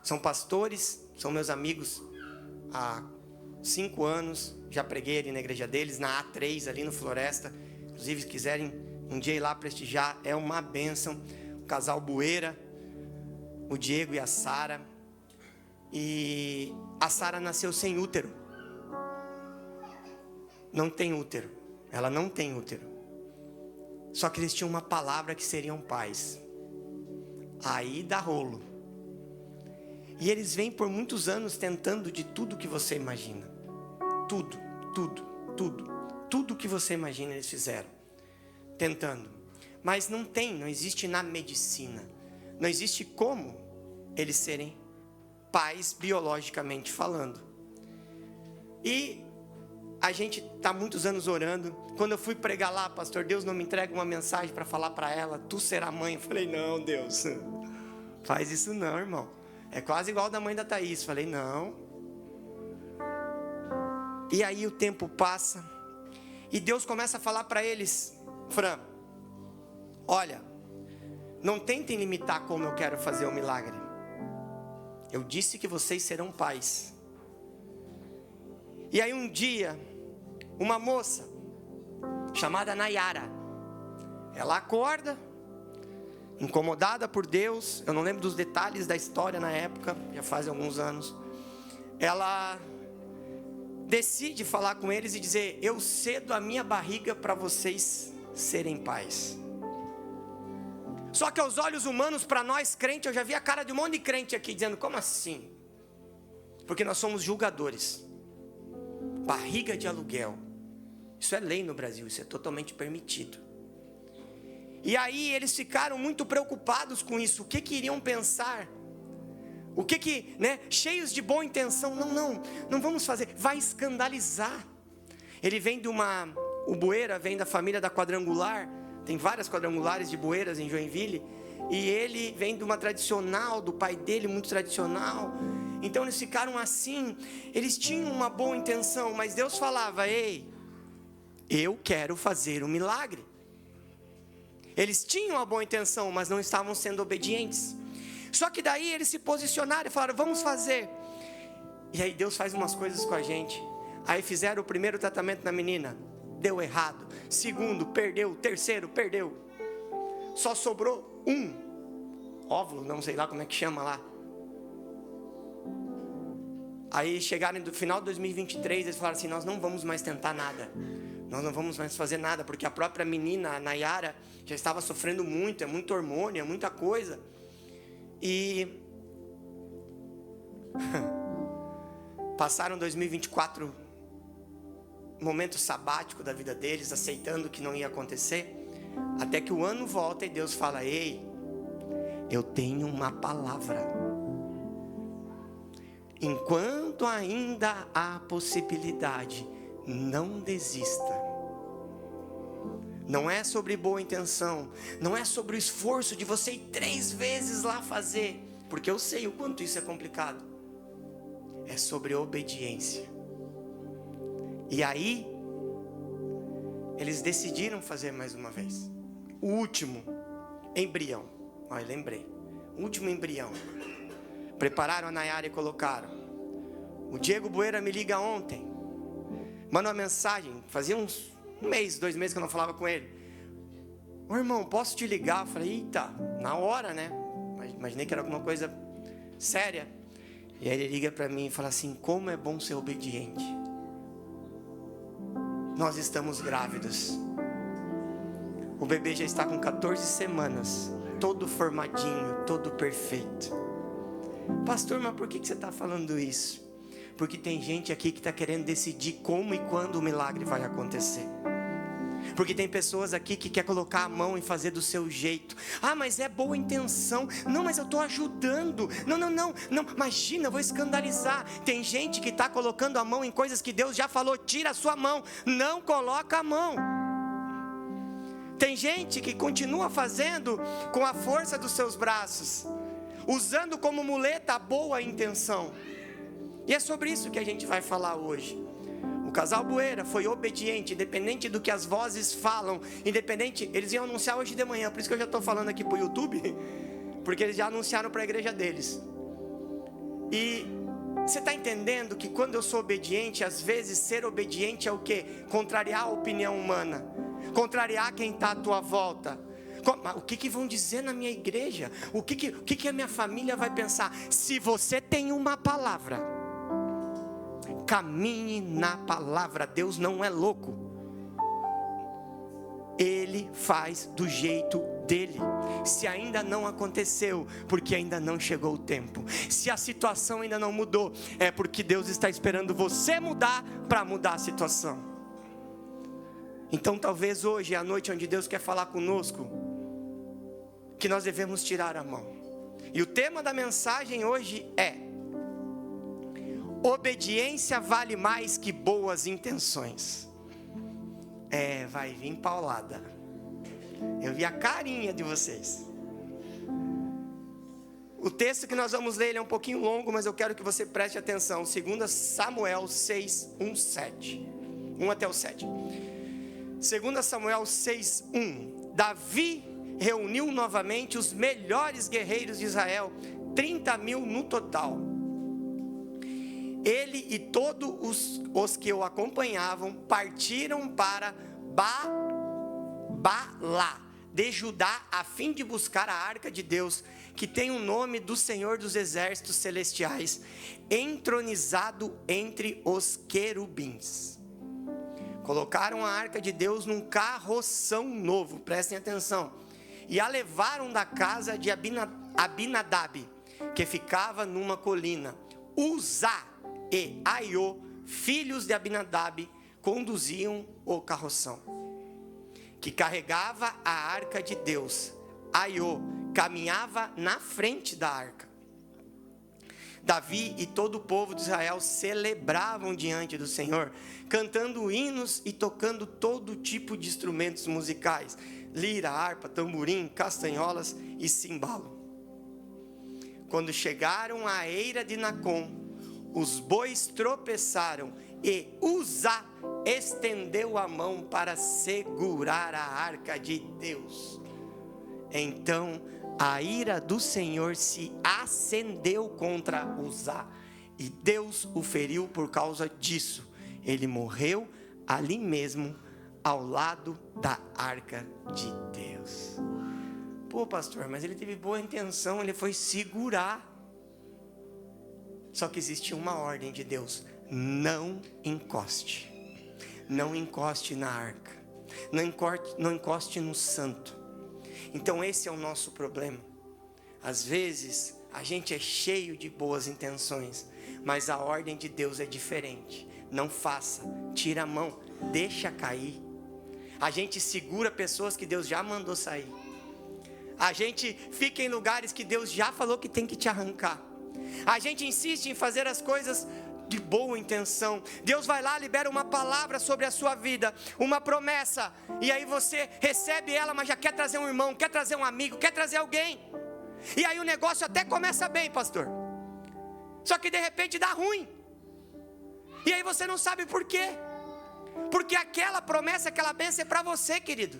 são pastores, são meus amigos há 5 anos. Já preguei ali na igreja deles, na A3, ali no Floresta. Inclusive, se quiserem um dia ir lá prestigiar, é uma bênção. O casal Bueira, o Diego e a Sara. E a Sara nasceu sem útero. Não tem útero. Ela não tem útero. Só que eles tinham uma palavra que seriam pais. Aí dá rolo. E eles vêm por muitos anos tentando de tudo que você imagina. Tudo que você imagina eles fizeram. Tentando. Mas não existe na medicina. Não existe como eles serem pais biologicamente falando. E a gente está muitos anos orando. Quando eu fui pregar lá, pastor, Deus não me entrega uma mensagem para falar para ela, tu será mãe. Eu falei, não, Deus, faz isso não, irmão. É quase igual da mãe da Thaís. Falei, não. E aí o tempo passa. E Deus começa a falar para eles, Fran, olha, não tentem limitar como eu quero fazer o milagre. Eu disse que vocês serão pais. E aí um dia, uma moça chamada Nayara, ela acorda, incomodada por Deus. Eu não lembro dos detalhes da história na época, já faz alguns anos. Ela decide falar com eles e dizer, eu cedo a minha barriga para vocês serem pais. Só que aos olhos humanos, para nós crentes, eu já vi a cara de um monte de crente aqui dizendo, como assim? Porque nós somos julgadores. Barriga de aluguel. Isso é lei no Brasil, isso é totalmente permitido. E aí eles ficaram muito preocupados com isso. O que iriam pensar? Cheios de boa intenção. Não vamos fazer, vai escandalizar. Ele vem o Bueira vem da família da Quadrangular. Tem várias quadrangulares de Bueiras em Joinville. E ele vem de uma tradicional, do pai dele, muito tradicional. Então eles ficaram assim. Eles tinham uma boa intenção, mas Deus falava, ei, eu quero fazer um milagre. Eles tinham uma boa intenção, mas não estavam sendo obedientes. Só que daí eles se posicionaram e falaram, vamos fazer. E aí Deus faz umas coisas com a gente. Aí fizeram o primeiro tratamento na menina, deu errado. Segundo, perdeu. Terceiro, perdeu. Só sobrou um óvulo, não sei lá como é que chama lá. Aí chegaram no final de 2023, eles falaram assim, nós não vamos mais tentar nada. Nós não vamos mais fazer nada, porque a própria menina, a Nayara, já estava sofrendo muito, é muito hormônio, é muita coisa. E passaram 2024, momento sabático da vida deles, aceitando que não ia acontecer, até que o ano volta e Deus fala, ei, eu tenho uma palavra. Enquanto ainda há possibilidade, não desista. Não é sobre boa intenção, não é sobre o esforço de você ir 3 vezes lá fazer, porque eu sei o quanto isso é complicado. É sobre obediência. E aí eles decidiram fazer mais uma vez. O último embrião, lembrei, o último embrião. Prepararam a Nayara e colocaram. O Diego Bueira me liga ontem, manda uma mensagem, fazia um mês, 2 meses que eu não falava com ele. Ô irmão, posso te ligar? Eu falei, eita, na hora, né? Imaginei que era alguma coisa séria. E aí ele liga para mim e fala assim, como é bom ser obediente. Nós estamos grávidos. O bebê já está com 14 semanas, todo formadinho, todo perfeito. Pastor, mas por que você está falando isso? Porque tem gente aqui que está querendo decidir como e quando o milagre vai acontecer. Porque tem pessoas aqui que quer colocar a mão e fazer do seu jeito. Ah, mas é boa intenção. Não, mas eu estou ajudando. Não, imagina, eu vou escandalizar. Tem gente que está colocando a mão em coisas que Deus já falou, tira a sua mão. Não coloca a mão. Tem gente que continua fazendo com a força dos seus braços, usando como muleta a boa intenção. E é sobre isso que a gente vai falar hoje. O casal Bueira foi obediente, independente do que as vozes falam, independente, eles iam anunciar hoje de manhã, por isso que eu já estou falando aqui para o YouTube, porque eles já anunciaram para a igreja deles. E você está entendendo que quando eu sou obediente, às vezes ser obediente é o quê? Contrariar a opinião humana, contrariar quem está à tua volta. O que vão dizer na minha igreja? O que a minha família vai pensar? Se você tem uma palavra, caminhe na palavra. Deus não é louco. Ele faz do jeito dele. Se ainda não aconteceu, porque ainda não chegou o tempo. Se a situação ainda não mudou, é porque Deus está esperando você mudar para mudar a situação. Então talvez hoje é a noite onde Deus quer falar conosco, que nós devemos tirar a mão. E o tema da mensagem hoje é: obediência vale mais que boas intenções. Vai vir paulada. Eu vi a carinha de vocês. O texto que nós vamos ler, ele é um pouquinho longo, mas eu quero que você preste atenção. 2 Samuel 6, 1, 7. 1 até o 7. 2 Samuel 6, 1. Davi reuniu novamente os melhores guerreiros de Israel, 30.000 no total. Ele e todos os que o acompanhavam partiram para Baalá de Judá, a fim de buscar a arca de Deus, que tem o nome do Senhor dos exércitos celestiais, entronizado entre os querubins. Colocaram a arca de Deus num carroção novo, prestem atenção, e a levaram da casa de Abinadab, que ficava numa colina. Uzá e Aiô, filhos de Abinadab, conduziam o carroção, que carregava a arca de Deus. Aiô caminhava na frente da arca. Davi e todo o povo de Israel celebravam diante do Senhor, cantando hinos e tocando todo tipo de instrumentos musicais: lira, harpa, tamborim, castanholas e cimbalo. Quando chegaram à eira de Nacon, os bois tropeçaram e Uzá estendeu a mão para segurar a arca de Deus. Então a ira do Senhor se acendeu contra Uzá, e Deus o feriu por causa disso. Ele morreu ali mesmo, ao lado da arca de Deus. Pô, pastor, mas ele teve boa intenção, ele foi segurar. Só que existe uma ordem de Deus: não encoste. Não encoste na arca. Não encoste no santo. Então esse é o nosso problema. Às vezes a gente é cheio de boas intenções, mas a ordem de Deus é diferente. Não faça, tira a mão, deixa cair. A gente segura pessoas que Deus já mandou sair. A gente fica em lugares que Deus já falou que tem que te arrancar. A gente insiste em fazer as coisas de boa intenção. Deus vai lá, libera uma palavra sobre a sua vida, uma promessa, e aí você recebe ela, mas já quer trazer um irmão, quer trazer um amigo, quer trazer alguém. E aí o negócio até começa bem, pastor, só que de repente dá ruim. E aí você não sabe por quê. Porque aquela promessa, aquela bênção é para você, querido.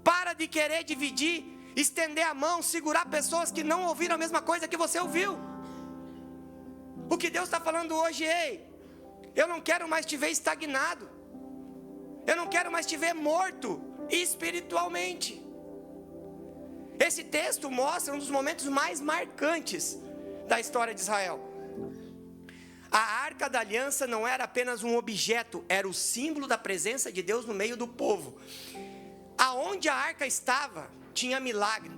Para de querer dividir, estender a mão, segurar pessoas que não ouviram a mesma coisa que você ouviu. O que Deus está falando hoje: ei, eu não quero mais te ver estagnado. Eu não quero mais te ver morto espiritualmente. Esse texto mostra um dos momentos mais marcantes da história de Israel. A arca da aliança não era apenas um objeto, era o símbolo da presença de Deus no meio do povo. Aonde a arca estava, tinha milagre,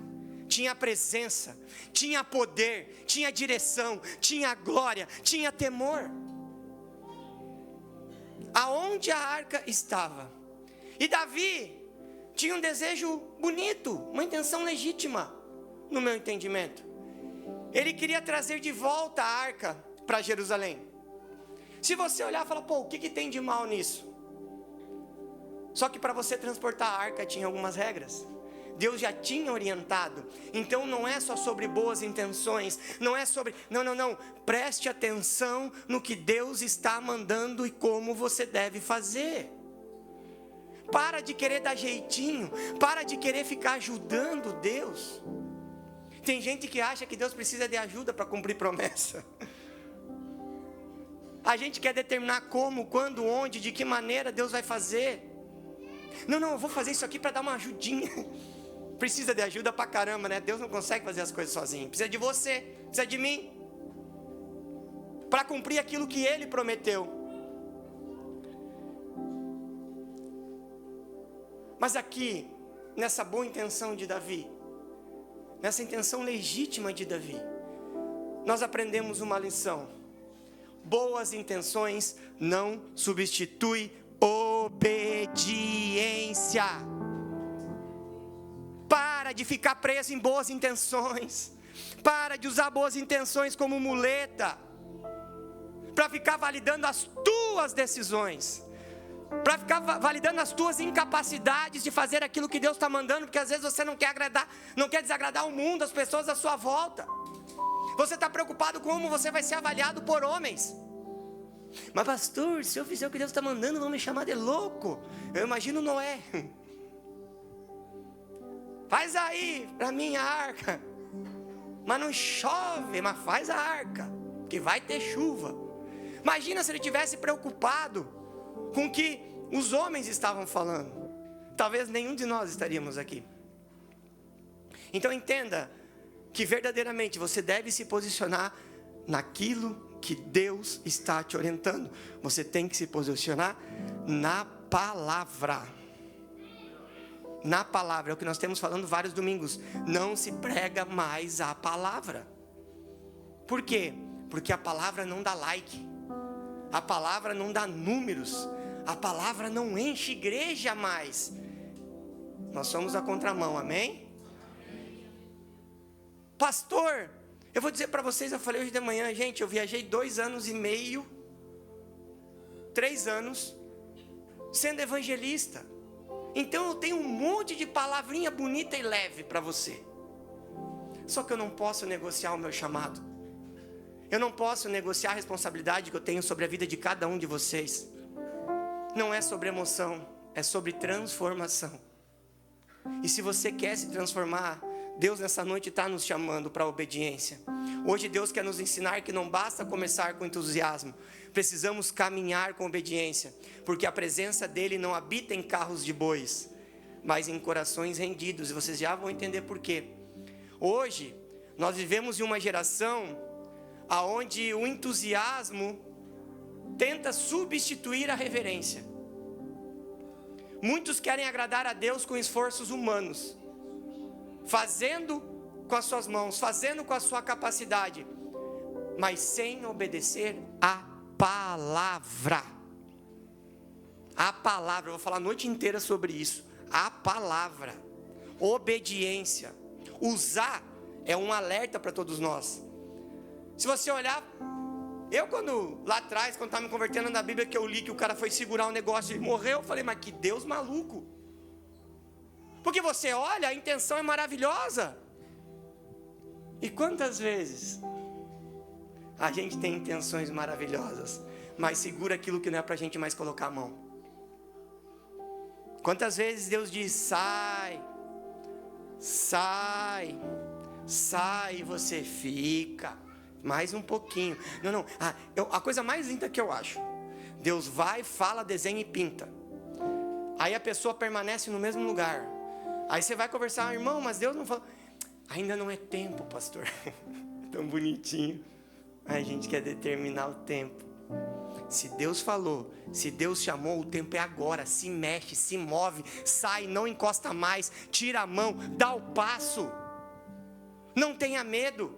tinha presença, tinha poder, tinha direção, tinha glória, tinha temor. Aonde a arca estava. E Davi tinha um desejo bonito, uma intenção legítima, no meu entendimento. Ele queria trazer de volta a arca para Jerusalém. Se você olhar e falar: pô, o que tem de mal nisso? Só que para você transportar a arca tinha algumas regras. Deus já tinha orientado. Então não é só sobre boas intenções, não é sobre... Não. Preste atenção no que Deus está mandando e como você deve fazer. Para de querer dar jeitinho, para de querer ficar ajudando Deus. Tem gente que acha que Deus precisa de ajuda para cumprir promessa. A gente quer determinar como, quando, onde, de que maneira Deus vai fazer. Não, eu vou fazer isso aqui para dar uma ajudinha. Precisa de ajuda pra caramba, né? Deus não consegue fazer as coisas sozinho. Precisa de você, precisa de mim, para cumprir aquilo que Ele prometeu. Mas aqui, nessa boa intenção de Davi, nessa intenção legítima de Davi, nós aprendemos uma lição. Boas intenções não substituem obediência. Para de ficar preso em boas intenções. Para de usar boas intenções como muleta para ficar validando as tuas decisões, para ficar validando as tuas incapacidades de fazer aquilo que Deus está mandando, porque às vezes você não quer desagradar o mundo, as pessoas à sua volta. Você está preocupado com como você vai ser avaliado por homens. Mas pastor, se eu fizer o que Deus está mandando, vão me chamar de louco. Eu imagino Noé. Faz aí para mim a arca. Mas não chove, mas faz a arca, que vai ter chuva. Imagina se ele tivesse preocupado com o que os homens estavam falando. Talvez nenhum de nós estaríamos aqui. Então entenda que verdadeiramente você deve se posicionar naquilo que Deus está te orientando. Você tem que se posicionar na palavra. Na palavra, é o que nós temos falando vários domingos. Não se prega mais a palavra. Por quê? Porque a palavra não dá like. A palavra não dá números. A palavra não enche igreja mais. Nós somos a contramão, amém? Pastor, eu vou dizer para vocês, eu falei hoje de manhã, gente, eu viajei 2 anos e meio, 3 anos, sendo evangelista. Então eu tenho um monte de palavrinha bonita e leve para você. Só que eu não posso negociar o meu chamado. Eu não posso negociar a responsabilidade que eu tenho sobre a vida de cada um de vocês. Não é sobre emoção, é sobre transformação. E se você quer se transformar, Deus nessa noite está nos chamando para a obediência. Hoje Deus quer nos ensinar que não basta começar com entusiasmo. Precisamos caminhar com obediência. Porque a presença dEle não habita em carros de bois, mas em corações rendidos. E vocês já vão entender por quê. Hoje, nós vivemos em uma geração onde o entusiasmo tenta substituir a reverência. Muitos querem agradar a Deus com esforços humanos, fazendo com as suas mãos, fazendo com a sua capacidade, mas sem obedecer a palavra. A palavra, eu vou falar a noite inteira sobre isso. A palavra, obediência, usar é um alerta para todos nós. Se você olhar, lá atrás, quando estava me convertendo na Bíblia, que eu li que o cara foi segurar um negócio e morreu, eu falei, mas que Deus maluco. Porque você olha, a intenção é maravilhosa. E quantas vezes a gente tem intenções maravilhosas, mas segura aquilo que não é para a gente mais colocar a mão? Quantas vezes Deus diz, sai, e você fica mais um pouquinho. Não, a coisa mais linda que eu acho, Deus vai, fala, desenha e pinta. Aí a pessoa permanece no mesmo lugar. Aí você vai conversar, irmão, mas Deus não falou. Ainda não é tempo, pastor. Tão bonitinho. A gente quer determinar o tempo. Se Deus falou, se Deus chamou, o tempo é agora. Se mexe, se move, sai, não encosta mais, tira a mão, dá o passo. Não tenha medo.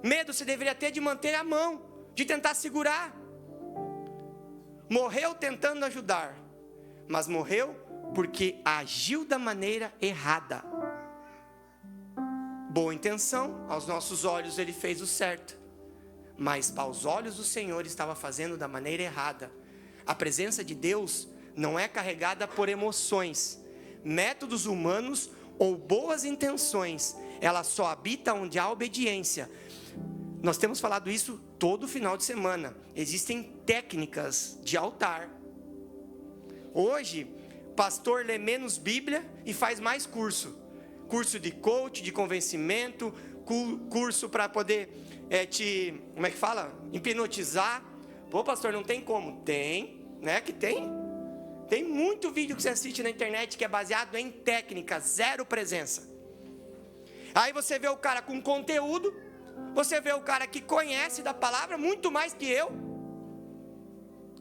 Medo você deveria ter de manter a mão, de tentar segurar. Morreu tentando ajudar, mas morreu porque agiu da maneira errada. Boa intenção, aos nossos olhos ele fez o certo, mas aos olhos do Senhor estava fazendo da maneira errada. A presença de Deus não é carregada por emoções, métodos humanos ou boas intenções. Ela só habita onde há obediência. Nós temos falado isso todo final de semana. Existem técnicas de altar. Hoje, pastor lê menos Bíblia e faz mais curso. curso de coach, de convencimento, curso para poder como é que fala? Hipnotizar. Pô, pastor, não tem como? Tem, né? Que tem. Tem muito vídeo que você assiste na internet que é baseado em técnica, zero presença. Aí você vê o cara com conteúdo, você vê o cara que conhece da palavra muito mais que eu,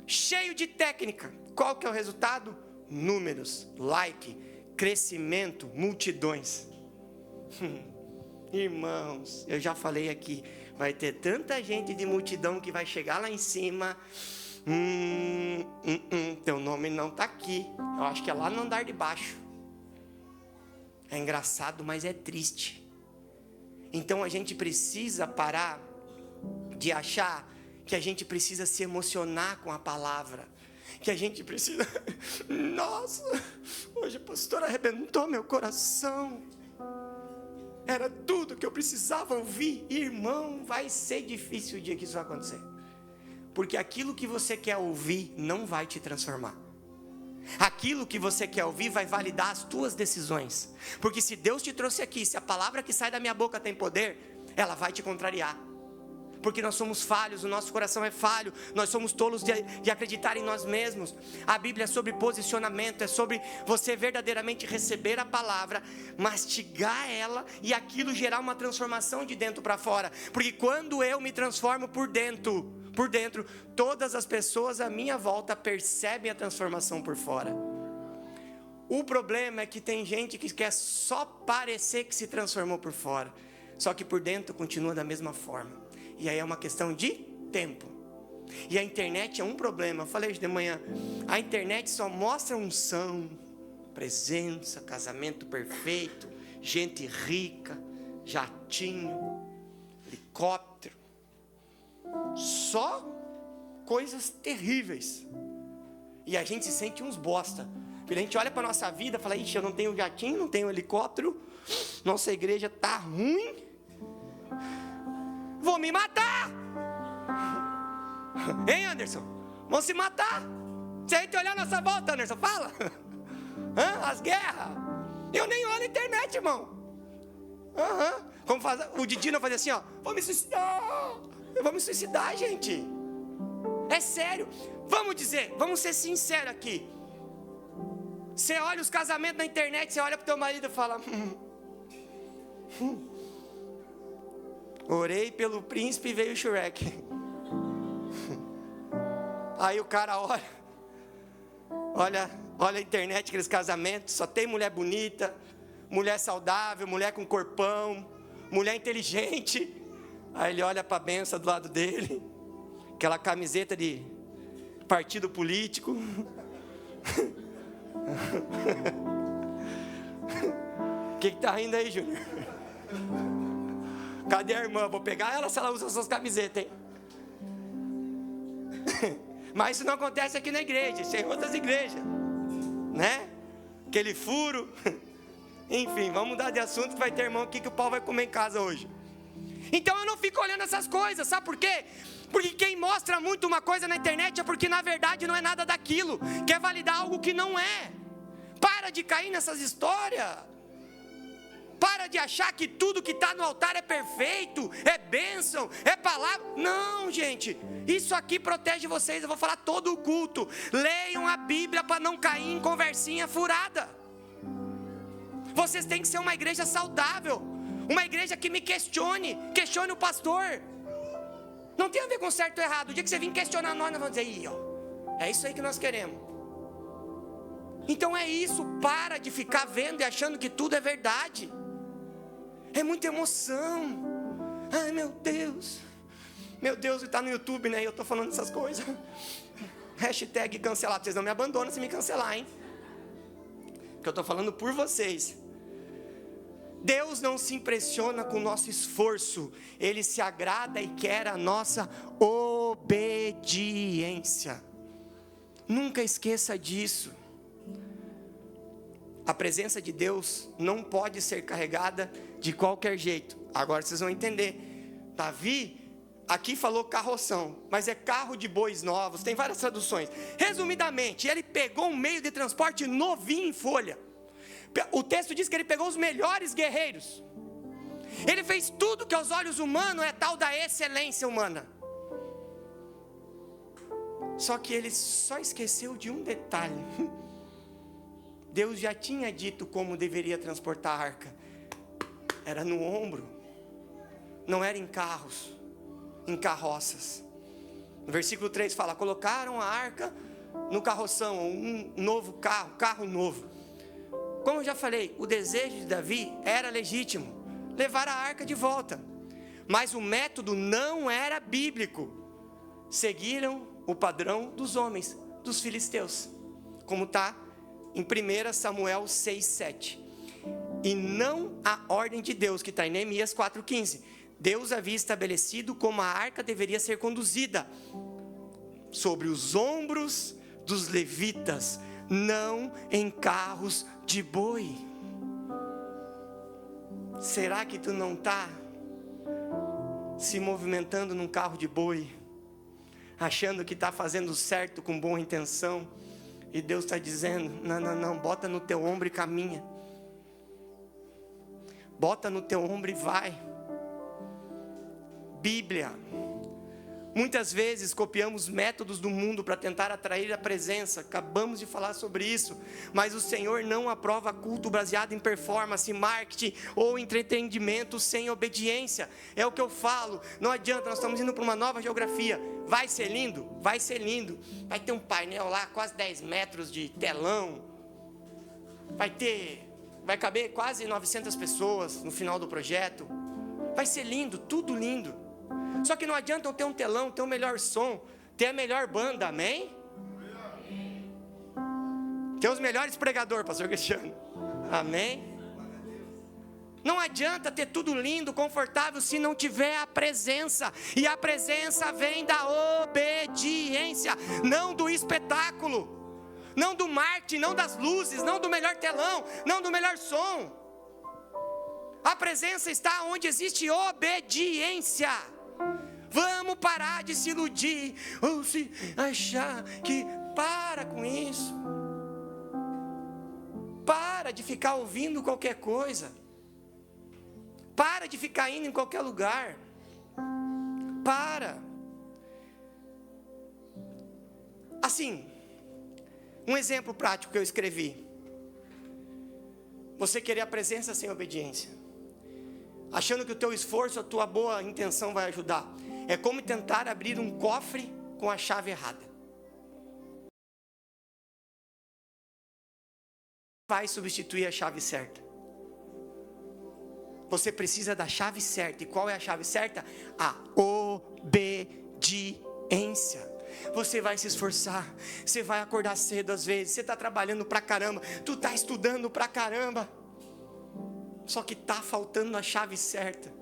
cheio de técnica. Qual que é o resultado? Números, like, crescimento, multidões. Irmãos, eu já falei aqui, vai ter tanta gente de multidão que vai chegar lá em cima. Teu nome não está aqui. Eu acho que é lá no andar de baixo. É engraçado, mas é triste. Então a gente precisa parar de achar que a gente precisa se emocionar com a palavra, que a gente precisa, nossa, hoje a pastora arrebentou meu coração, era tudo que eu precisava ouvir. Irmão, vai ser difícil o dia que isso vai acontecer, porque aquilo que você quer ouvir não vai te transformar. Aquilo que você quer ouvir vai validar as tuas decisões, porque se Deus te trouxe aqui, se a palavra que sai da minha boca tem poder, ela vai te contrariar, porque nós somos falhos, o nosso coração é falho, nós somos tolos de acreditar em nós mesmos. A Bíblia é sobre posicionamento, é sobre você verdadeiramente receber a palavra, mastigar ela e aquilo gerar uma transformação de dentro para fora, porque quando eu me transformo por dentro, todas as pessoas à minha volta percebem a transformação por fora. O problema é que tem gente que quer só parecer que se transformou por fora, só que por dentro continua da mesma forma. E aí é uma questão de tempo. E a internet é um problema. Eu falei hoje de manhã, a internet só mostra unção, presença, casamento perfeito, gente rica, jatinho, helicóptero, só coisas terríveis. E a gente se sente uns bosta. Porque a gente olha para a nossa vida e fala, ixi, eu não tenho jatinho, não tenho helicóptero, nossa igreja está ruim, vou me matar. Hein, Anderson? Vão se matar. Se a gente olhar a nossa volta, Anderson, fala. As guerras. Eu nem olho a internet, irmão. Como faz, o Didino fazia assim, ó, vou me suicidar. Eu vou me suicidar, gente. É sério. Vamos ser sinceros aqui. Você olha os casamentos na internet, você olha pro teu marido e fala, orei pelo príncipe e veio o Shrek. Aí o cara olha a internet, aqueles casamentos, só tem mulher bonita, mulher saudável, mulher com corpão, mulher inteligente. Aí ele olha para a benção do lado dele, aquela camiseta de partido político. O que tá rindo aí, Júnior? Cadê a irmã? Vou pegar ela se ela usa suas camisetas, hein? Mas isso não acontece aqui na igreja, isso é em outras igrejas, né? Aquele furo. Enfim, vamos mudar de assunto, que vai ter irmão aqui que o pau vai comer em casa hoje. Então eu não fico olhando essas coisas, sabe por quê? Porque quem mostra muito uma coisa na internet é porque na verdade não é nada daquilo, quer validar algo que não é. Para de cair nessas histórias. Para de achar que tudo que está no altar é perfeito, é bênção, é palavra. Não, gente, isso aqui protege vocês. Eu vou falar todo o culto. Leiam a Bíblia para não cair em conversinha furada. Vocês têm que ser uma igreja saudável, uma igreja que me questione o pastor. Não tem a ver com certo ou errado. O dia que você vir questionar nós vamos dizer, é isso aí que nós queremos. Então é isso, para de ficar vendo e achando que tudo é verdade. É muita emoção. Ai, meu Deus, está no YouTube, né? Eu estou falando essas coisas. Hashtag cancelado. Vocês não me abandonam se me cancelar, hein? Porque eu estou falando por vocês. Deus não se impressiona com o nosso esforço. Ele se agrada e quer a nossa obediência. Nunca esqueça disso. A presença de Deus não pode ser carregada de qualquer jeito. Agora vocês vão entender. Davi, aqui falou carroção, mas é carro de bois novos, tem várias traduções. Resumidamente, ele pegou um meio de transporte novinho em folha. O texto diz que ele pegou os melhores guerreiros. Ele fez tudo que aos olhos humanos é tal da excelência humana. Só que ele só esqueceu de um detalhe. Deus já tinha dito como deveria transportar a arca. Era no ombro. Não era em carros, em carroças. No versículo 3 fala: colocaram a arca no carroção, um novo carro novo. Como eu já falei, o desejo de Davi era legítimo, levar a arca de volta. Mas o método não era bíblico. Seguiram o padrão dos homens, dos filisteus, como está em 1 Samuel 6:7. E não a ordem de Deus, que está em Neemias 4:15. Deus havia estabelecido como a arca deveria ser conduzida, sobre os ombros dos levitas, não em carros de boi. Será que tu não está se movimentando num carro de boi, achando que está fazendo certo com boa intenção, e Deus está dizendo: não, bota no teu ombro e caminha, bota no teu ombro e vai. Bíblia. Muitas vezes copiamos métodos do mundo para tentar atrair a presença. Acabamos de falar sobre isso. Mas o Senhor não aprova culto baseado em performance, marketing ou entretenimento sem obediência. É o que eu falo. Não adianta, nós estamos indo para uma nova geografia. Vai ser lindo? Vai ser lindo. Vai ter um painel lá, quase 10 metros de telão. Vai caber quase 900 pessoas no final do projeto. Vai ser lindo, tudo lindo. Só que não adianta eu ter um telão, ter o melhor som, ter a melhor banda, amém? Ter os melhores pregadores, pastor Cristiano, amém? Não adianta ter tudo lindo, confortável, se não tiver a presença. E a presença vem da obediência, não do espetáculo, não do marketing, não das luzes, não do melhor telão, não do melhor som. A presença está onde existe obediência. Vamos parar de se iludir ou se achar que... Para com isso. Para de ficar ouvindo qualquer coisa. Para de ficar indo em qualquer lugar. Para. Assim, um exemplo prático que eu escrevi. Você querer a presença sem obediência, achando que o teu esforço, a tua boa intenção vai ajudar. É como tentar abrir um cofre com a chave errada. Vai substituir a chave certa. Você precisa da chave certa. E qual é a chave certa? A obediência. Você vai se esforçar. Você vai acordar cedo às vezes. Você está trabalhando pra caramba. Tu está estudando pra caramba. Só que está faltando a chave certa.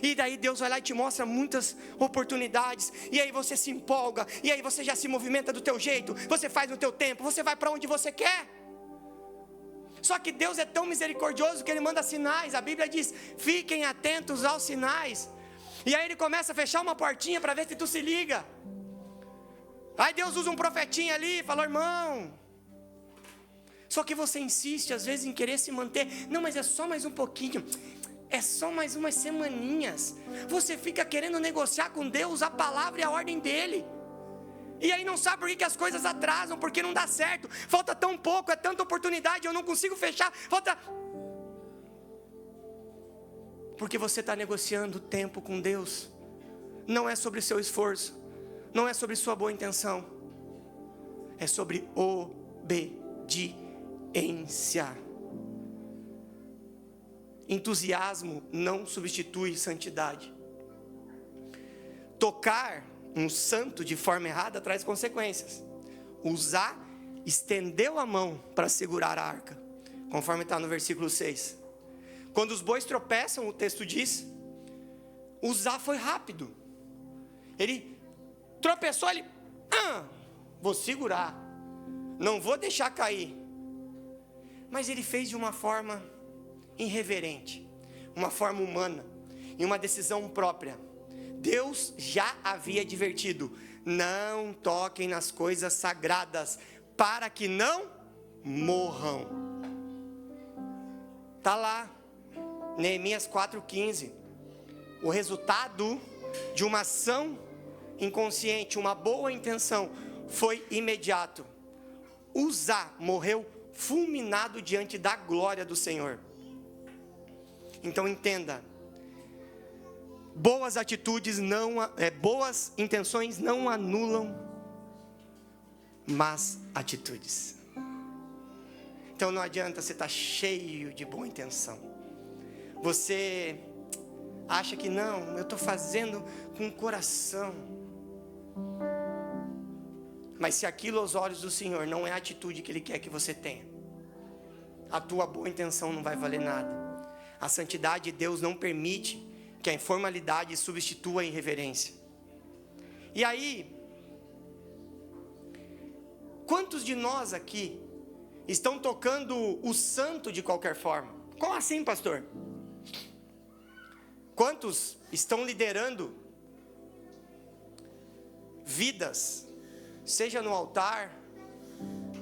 E daí Deus vai lá e te mostra muitas oportunidades. E aí você se empolga. E aí você já se movimenta do teu jeito. Você faz no teu tempo. Você vai para onde você quer. Só que Deus é tão misericordioso que Ele manda sinais. A Bíblia diz: fiquem atentos aos sinais. E aí Ele começa a fechar uma portinha para ver se tu se liga. Aí Deus usa um profetinho ali e fala: irmão. Só que você insiste às vezes em querer se manter. Não, mas é só mais um pouquinho. É só mais umas semaninhas. Você fica querendo negociar com Deus a palavra e a ordem dEle. E aí não sabe por que as coisas atrasam, porque não dá certo. Falta tão pouco, é tanta oportunidade, eu não consigo fechar. Porque você está negociando tempo com Deus. Não é sobre seu esforço. Não é sobre sua boa intenção. É sobre obediência. Entusiasmo não substitui santidade. Tocar um santo de forma errada traz consequências. Uzá estendeu a mão para segurar a arca, conforme está no versículo 6. Quando os bois tropeçam, o texto diz, Uzá foi rápido. Ele tropeçou, vou segurar, não vou deixar cair. Mas ele fez de uma forma irreverente, uma forma humana, em uma decisão própria. Deus já havia advertido: não toquem nas coisas sagradas, para que não morram. Está lá, Neemias 4,15. O resultado de uma ação inconsciente, uma boa intenção, foi imediato. Uzá morreu fulminado diante da glória do Senhor. Então entenda, boas atitudes boas intenções não anulam más atitudes. Então não adianta você estar cheio de boa intenção. Você acha que não, eu estou fazendo com o coração. Mas se aquilo aos olhos do Senhor não é a atitude que Ele quer que você tenha, a tua boa intenção não vai valer nada. A santidade de Deus não permite que a informalidade substitua a irreverência. E aí, quantos de nós aqui estão tocando o santo de qualquer forma? Como assim, pastor? Quantos estão liderando vidas, seja no altar,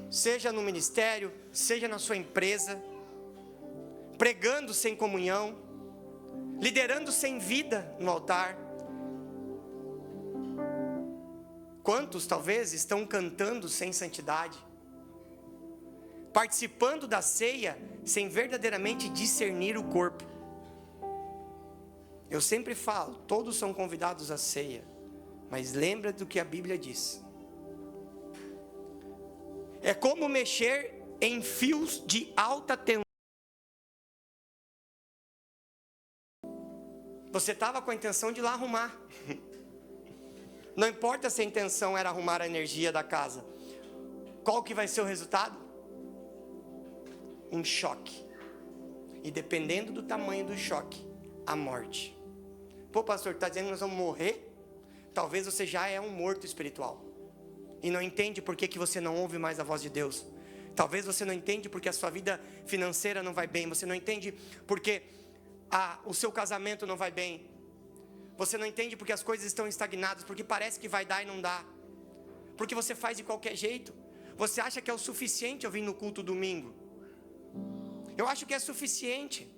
seja no ministério, seja na sua empresa, pregando sem comunhão, liderando sem vida no altar? Quantos talvez estão cantando sem santidade, participando da ceia sem verdadeiramente discernir o corpo? Eu sempre falo, todos são convidados à ceia, mas lembra do que a Bíblia diz. É como mexer em fios de alta tensão. Você estava com a intenção de ir lá arrumar. Não importa se a intenção era arrumar a energia da casa. Qual que vai ser o resultado? Um choque. E dependendo do tamanho do choque, a morte. Pô, pastor, está dizendo que nós vamos morrer? Talvez você já é um morto espiritual. E não entende por que você não ouve mais a voz de Deus. Talvez você não entende porque a sua vida financeira não vai bem. Você não entende porque o seu casamento não vai bem. Você não entende porque as coisas estão estagnadas. Porque parece que vai dar e não dá. Porque você faz de qualquer jeito. Você acha que é o suficiente eu vir no culto domingo? Eu acho que é suficiente.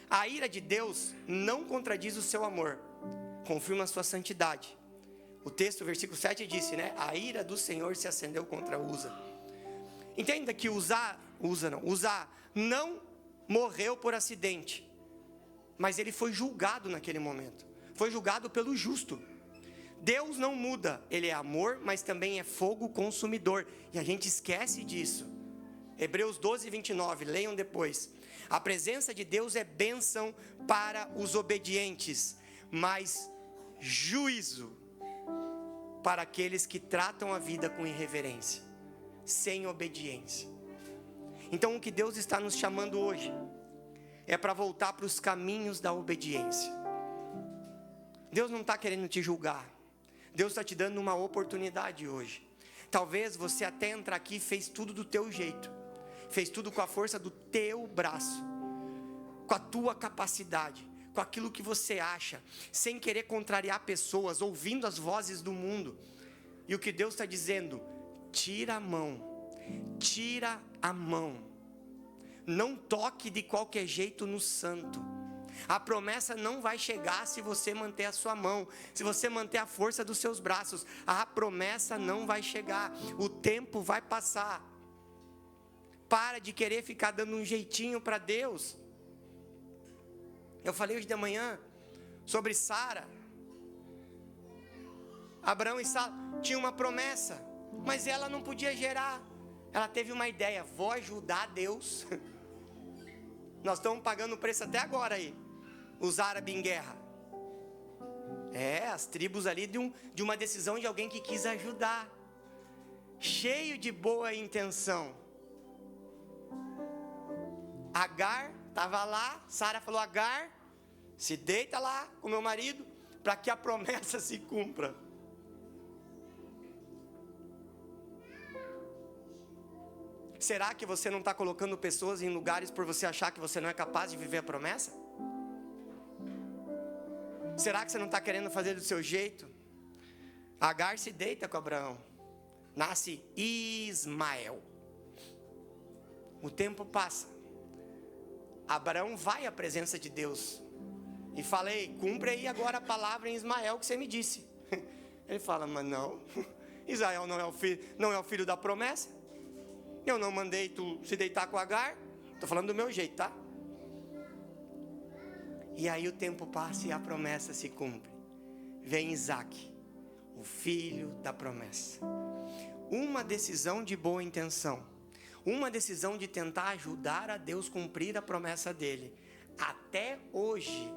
A ira de Deus não contradiz o seu amor, confirma a sua santidade. O texto, versículo 7 disse, né? A ira do Senhor se acendeu contra Uza. Entenda que Uzá não morreu por acidente, mas ele foi julgado naquele momento. Foi julgado pelo justo. Deus não muda, Ele é amor, mas também é fogo consumidor. E a gente esquece disso. Hebreus 12, 29, leiam depois. A presença de Deus é bênção para os obedientes, mas juízo para aqueles que tratam a vida com irreverência, sem obediência. Então o que Deus está nos chamando hoje é para voltar para os caminhos da obediência. Deus não está querendo te julgar. Deus está te dando uma oportunidade hoje. Talvez você até entrar aqui fez tudo do teu jeito. Fez tudo com a força do teu braço, com a tua capacidade, com aquilo que você acha, sem querer contrariar pessoas, ouvindo as vozes do mundo. E o que Deus está dizendo? Tira a mão, tira a mão. Não toque de qualquer jeito no santo. A promessa não vai chegar se você manter a sua mão, se você manter a força dos seus braços. A promessa não vai chegar, o tempo vai passar. Para de querer ficar dando um jeitinho para Deus. Eu falei hoje de manhã sobre Sara. Abraão e Sara tinham uma promessa, mas ela não podia gerar. Ela teve uma ideia, vou ajudar Deus. Nós estamos pagando o preço até agora aí, os árabes em guerra. As tribos ali de uma decisão de alguém que quis ajudar. Cheio de boa intenção. Agar estava lá, Sara falou, Agar, se deita lá com meu marido, para que a promessa se cumpra. Será que você não está colocando pessoas em lugares por você achar que você não é capaz de viver a promessa? Será que você não está querendo fazer do seu jeito? Agar se deita com Abraão, nasce Ismael. O tempo passa. Abraão vai à presença de Deus e fala: ei, cumpre aí agora a palavra em Ismael que você me disse. Ele fala: mas não, Israel não é o filho da promessa. Eu não mandei tu se deitar com Agar. Estou falando do meu jeito, tá? E aí o tempo passa e a promessa se cumpre. Vem Isaac, o filho da promessa. Uma decisão de boa intenção, uma decisão de tentar ajudar a Deus cumprir a promessa dele. Até hoje,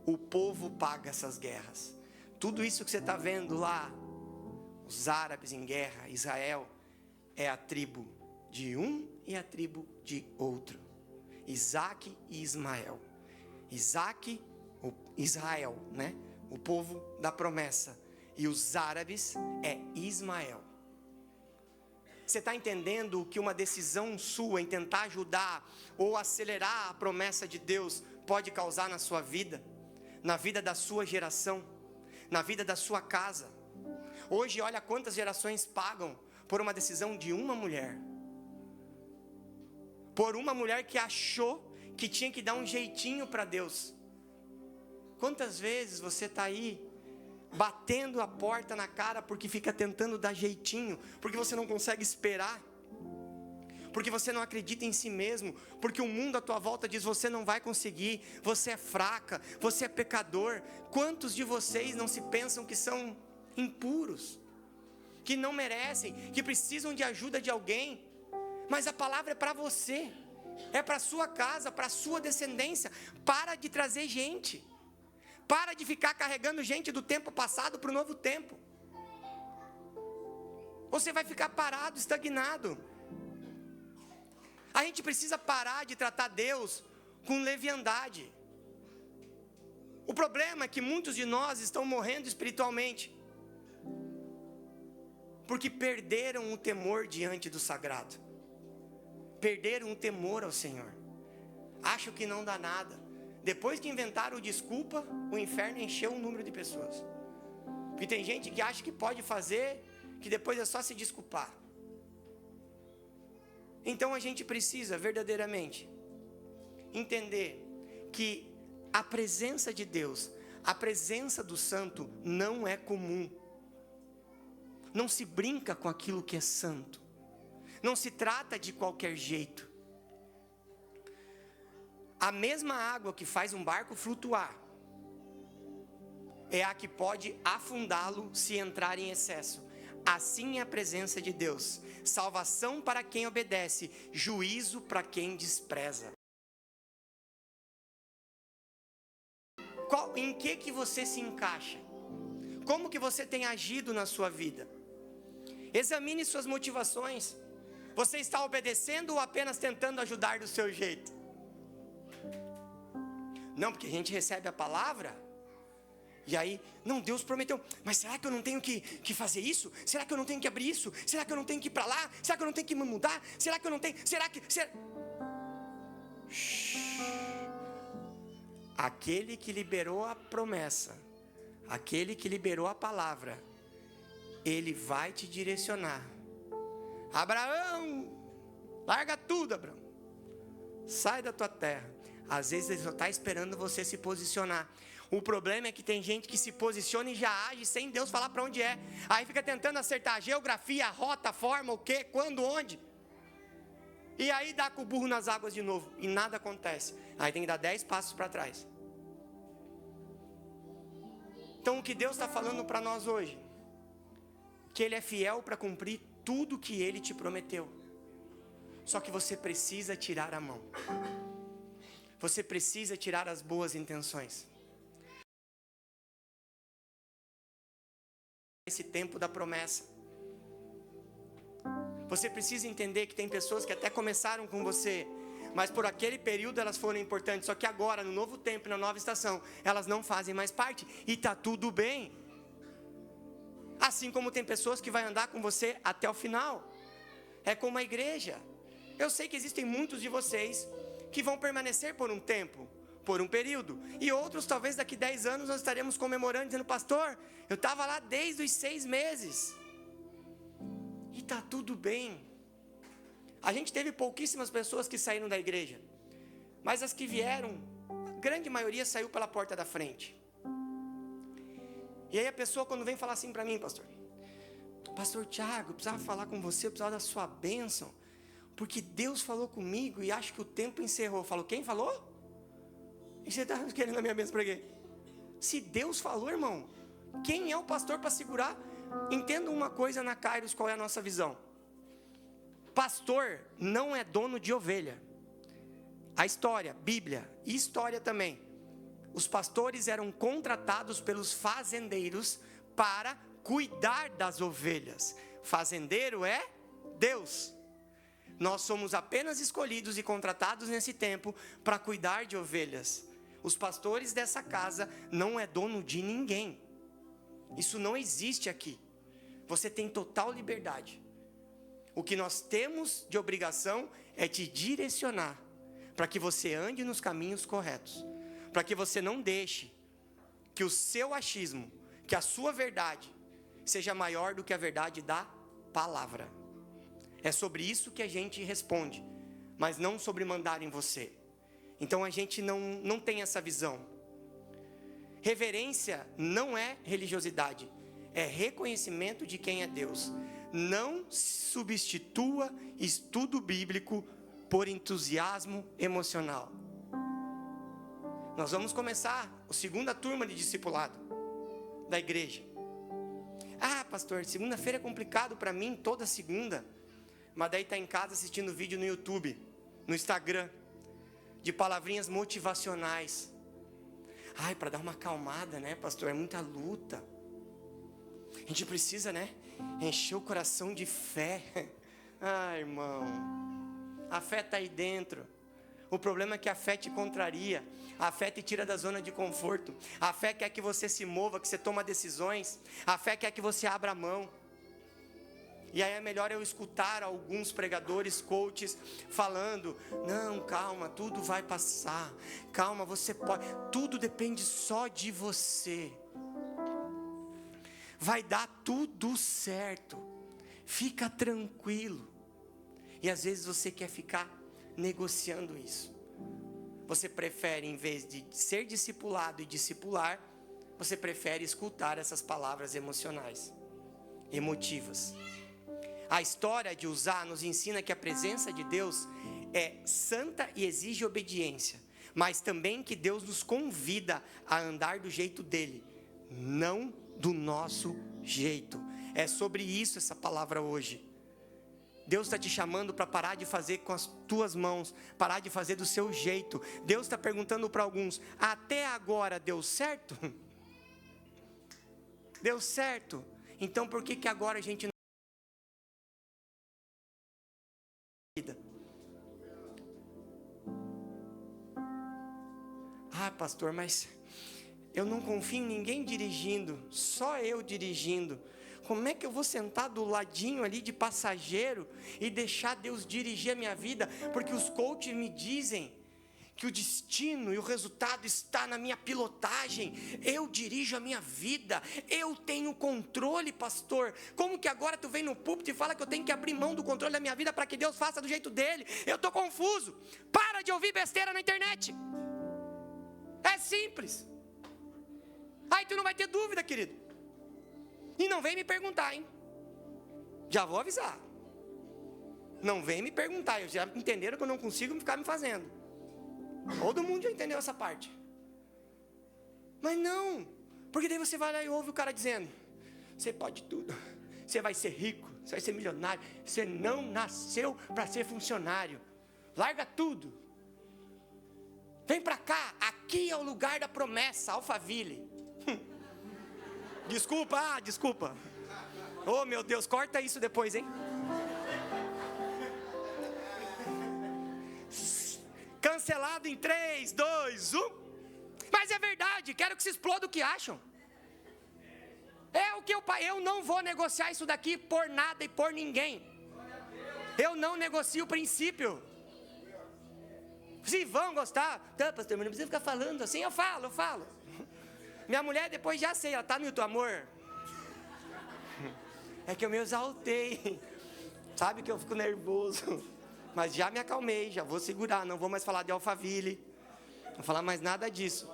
o povo paga essas guerras. Tudo isso que você está vendo lá, os árabes em guerra, Israel, é a tribo de um e a tribo de outro. Isaac e Ismael. Isaac, Israel, né? O povo da promessa. E os árabes é Ismael. Você está entendendo que uma decisão sua em tentar ajudar ou acelerar a promessa de Deus pode causar na sua vida, na vida da sua geração, na vida da sua casa? Hoje, olha quantas gerações pagam por uma decisão de uma mulher. Por uma mulher que achou que tinha que dar um jeitinho para Deus. Quantas vezes você está aí batendo a porta na cara porque fica tentando dar jeitinho, porque você não consegue esperar, porque você não acredita em si mesmo, porque o mundo à tua volta diz: você não vai conseguir, você é fraca, você é pecador. Quantos de vocês não se pensam que são impuros, que não merecem, que precisam de ajuda de alguém? Mas a palavra é para você, é para a sua casa, para a sua descendência. Para de trazer gente, para de ficar carregando gente do tempo passado para o novo tempo. Você vai ficar parado, estagnado. A gente precisa parar de tratar Deus com leviandade. O problema é que muitos de nós estão morrendo espiritualmente porque perderam o temor diante do sagrado, perderam o temor ao Senhor. Acham que não dá nada. Depois que inventaram desculpa, o inferno encheu o número de pessoas. Porque tem gente que acha que pode fazer, que depois é só se desculpar. Então a gente precisa verdadeiramente entender que a presença de Deus, a presença do santo não é comum. Não se brinca com aquilo que é santo. Não se trata de qualquer jeito. A mesma água que faz um barco flutuar é a que pode afundá-lo se entrar em excesso. Assim é a presença de Deus. Salvação para quem obedece, juízo para quem despreza. Em que você se encaixa? Como que você tem agido na sua vida? Examine suas motivações. Você está obedecendo ou apenas tentando ajudar do seu jeito? Não, porque a gente recebe a palavra e aí, não, Deus prometeu, mas será que eu não tenho que fazer isso? Será que eu não tenho que abrir isso? Será que eu não tenho que ir para lá? Será que eu não tenho que me mudar? Será que eu não tenho? Aquele que liberou a promessa, aquele que liberou a palavra, ele vai te direcionar. Abraão, larga tudo, Abraão, sai da tua terra. Às vezes ele só está esperando você se posicionar. O problema é que tem gente que se posiciona e já age sem Deus falar para onde é. Aí fica tentando acertar a geografia, a rota, a forma, o que, quando, onde. E aí dá com o burro nas águas de novo e nada acontece. Aí tem que dar 10 passos para trás. Então o que Deus está falando para nós hoje? Que Ele é fiel para cumprir tudo que Ele te prometeu. Só que você precisa tirar a mão. Você precisa tirar as boas intenções. Esse tempo da promessa. Você precisa entender que tem pessoas que até começaram com você, mas por aquele período elas foram importantes. Só que agora, no novo tempo, na nova estação, elas não fazem mais parte. E está tudo bem. Assim como tem pessoas que vão andar com você até o final. É como a igreja. Eu sei que existem muitos de vocês que vão permanecer por um tempo, por um período. E outros, talvez daqui 10 anos, nós estaremos comemorando, dizendo: pastor, eu estava lá desde os 6 meses. E está tudo bem. A gente teve pouquíssimas pessoas que saíram da igreja. Mas as que vieram, a grande maioria saiu pela porta da frente. E aí a pessoa quando vem falar assim para mim, Pastor Tiago, eu precisava falar com você, eu precisava da sua bênção, porque Deus falou comigo e acho que o tempo encerrou. Eu falo, quem falou? E você está querendo a minha bênção para quê? Se Deus falou, irmão, quem é o pastor para segurar? Entenda uma coisa na Kairos, qual é a nossa visão. Pastor não é dono de ovelha. A história, Bíblia e história também. Os pastores eram contratados pelos fazendeiros para cuidar das ovelhas. Fazendeiro é Deus. Nós somos apenas escolhidos e contratados nesse tempo para cuidar de ovelhas. Os pastores dessa casa não é dono de ninguém. Isso não existe aqui. Você tem total liberdade. O que nós temos de obrigação é te direcionar para que você ande nos caminhos corretos. Para que você não deixe que o seu achismo, que a sua verdade seja maior do que a verdade da palavra. É sobre isso que a gente responde, mas não sobre mandar em você. Então a gente não tem essa visão. Reverência não é religiosidade, é reconhecimento de quem é Deus. Não substitua estudo bíblico por entusiasmo emocional. Nós vamos começar a segunda turma de discipulado da igreja. Ah, pastor, segunda-feira é complicado para mim, toda segunda. Mas daí está em casa assistindo vídeo no YouTube, no Instagram, de palavrinhas motivacionais. Ai, para dar uma acalmada, né, pastor? É muita luta. A gente precisa, né, encher o coração de fé. Ai, irmão, a fé está aí dentro. O problema é que a fé te contraria. A fé te tira da zona de conforto. A fé quer que você se mova, que você toma decisões. A fé quer que você abra a mão. E aí é melhor eu escutar alguns pregadores, coaches, falando, não, calma, tudo vai passar. Calma, você pode. Tudo depende só de você. Vai dar tudo certo. Fica tranquilo. E às vezes você quer ficar negociando isso. Você prefere, em vez de ser discipulado e discipular, você prefere escutar essas palavras emocionais, emotivas. A história de Uzá nos ensina que a presença de Deus é santa e exige obediência, mas também que Deus nos convida a andar do jeito dele, não do nosso jeito. É sobre isso essa palavra hoje. Deus está te chamando para parar de fazer com as tuas mãos, parar de fazer do seu jeito. Deus está perguntando para alguns, até agora deu certo? Deu certo? Então por que agora a gente não... Ah, pastor, mas eu não confio em ninguém dirigindo, só eu dirigindo. Como é que eu vou sentar do ladinho ali de passageiro e deixar Deus dirigir a minha vida? Porque os coaches me dizem que o destino e o resultado está na minha pilotagem. Eu dirijo a minha vida. Eu tenho controle, pastor. Como que agora tu vem no púlpito e fala que eu tenho que abrir mão do controle da minha vida para que Deus faça do jeito dele? Eu estou confuso. Para de ouvir besteira na internet. É simples. Aí tu não vai ter dúvida, querido. E não vem me perguntar, hein? Já vou avisar. Não vem me perguntar. Já entenderam que eu não consigo ficar me fazendo. Todo mundo já entendeu essa parte. Mas não. Porque daí você vai lá e ouve o cara dizendo, você pode tudo. Você vai ser rico. Você vai ser milionário. Você não nasceu para ser funcionário. Larga tudo. Vem para cá. Aqui é o lugar da promessa. Alphaville. Desculpa. Oh, meu Deus, corta isso depois, hein? Cancelado em 3, 2, 1. Mas é verdade, quero que se exploda o que acham. É o que eu não vou negociar isso daqui por nada e por ninguém. Eu não negocio o princípio. Se vão gostar, tá, pastor, mas não precisa ficar falando assim, eu falo. Minha mulher depois já sei, ela está no YouTube, amor. É que eu me exaltei. Sabe que eu fico nervoso. Mas já me acalmei, já vou segurar, não vou mais falar de Alphaville, não vou falar mais nada disso.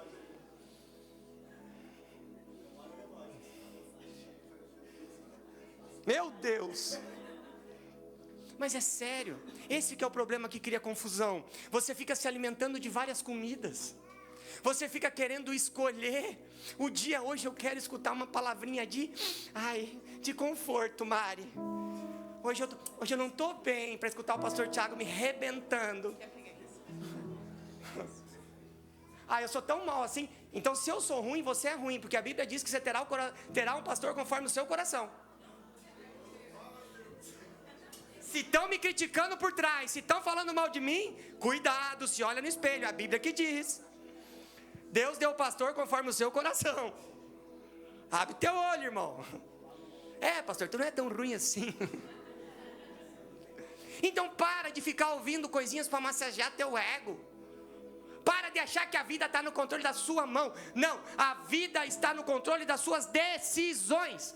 Meu Deus! Mas é sério, esse que é o problema que cria confusão. Você fica se alimentando de várias comidas. Você fica querendo escolher. O dia hoje eu quero escutar uma palavrinha de conforto, Mari. Hoje eu não estou bem para escutar o pastor Tiago me rebentando. Eu sou tão mal assim. Então se eu sou ruim, você é ruim. Porque a Bíblia diz que você terá um pastor conforme o seu coração. Se estão me criticando por trás, se estão falando mal de mim, cuidado, se olha no espelho, a Bíblia que diz. Deus deu o pastor conforme o seu coração. Abre teu olho, irmão. Pastor, tu não é tão ruim assim. Então para de ficar ouvindo coisinhas para massagear teu ego. Para de achar que a vida está no controle da sua mão. Não, a vida está no controle das suas decisões.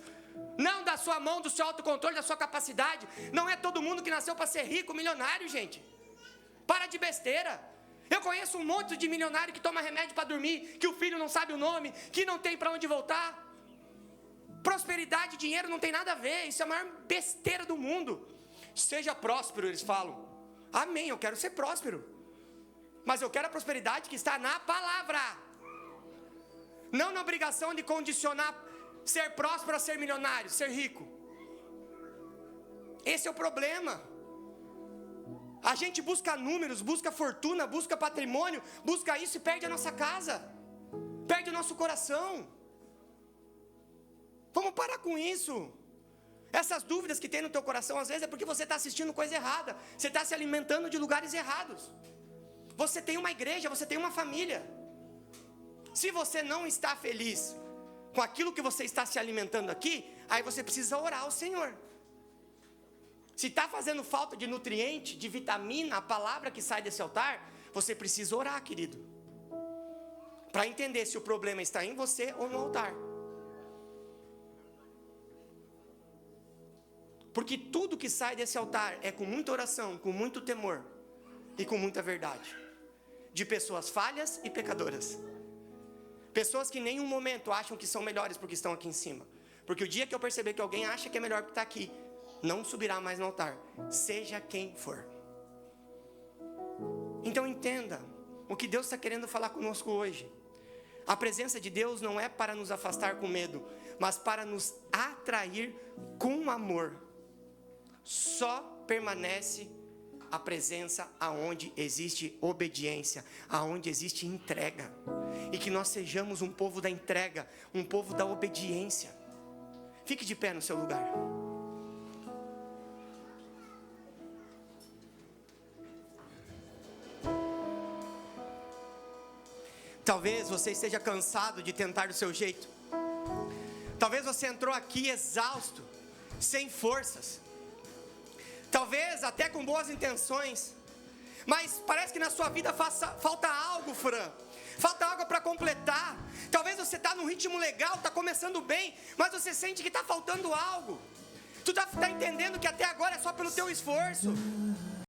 Não da sua mão, do seu autocontrole, da sua capacidade. Não é todo mundo que nasceu para ser rico, milionário, gente. Para de besteira. Eu conheço um monte de milionário que toma remédio para dormir, que o filho não sabe o nome, que não tem para onde voltar. Prosperidade e dinheiro não tem nada a ver. Isso é a maior besteira do mundo. Seja próspero, eles falam. Amém, eu quero ser próspero. Mas eu quero a prosperidade que está na palavra. Não na obrigação de condicionar ser próspero a ser milionário, ser rico. Esse é o problema. A gente busca números, busca fortuna, busca patrimônio, busca isso e perde a nossa casa. Perde o nosso coração. Vamos parar com isso. Essas dúvidas que tem no teu coração, às vezes é porque você está assistindo coisa errada. Você está se alimentando de lugares errados. Você tem uma igreja, você tem uma família. Se você não está feliz com aquilo que você está se alimentando aqui, aí você precisa orar ao Senhor. Se está fazendo falta de nutriente, de vitamina, a palavra que sai desse altar, você precisa orar, querido. Para entender se o problema está em você ou no altar. Porque tudo que sai desse altar é com muita oração, com muito temor e com muita verdade. De pessoas falhas e pecadoras. Pessoas que em nenhum momento acham que são melhores porque estão aqui em cima. Porque o dia que eu perceber que alguém acha que é melhor porque está aqui, não subirá mais no altar, seja quem for. Então entenda o que Deus está querendo falar conosco hoje. A presença de Deus não é para nos afastar com medo, mas para nos atrair com amor. Só permanece a presença aonde existe obediência, aonde existe entrega. E que nós sejamos um povo da entrega, um povo da obediência. Fique de pé no seu lugar. Talvez você esteja cansado de tentar do seu jeito. Talvez você entrou aqui exausto, sem forças. Talvez até com boas intenções. Mas parece que na sua vida falta algo, Fran. Falta algo para completar. Talvez você está num ritmo legal, está começando bem, mas você sente que está faltando algo. Tu está entendendo que até agora é só pelo teu esforço.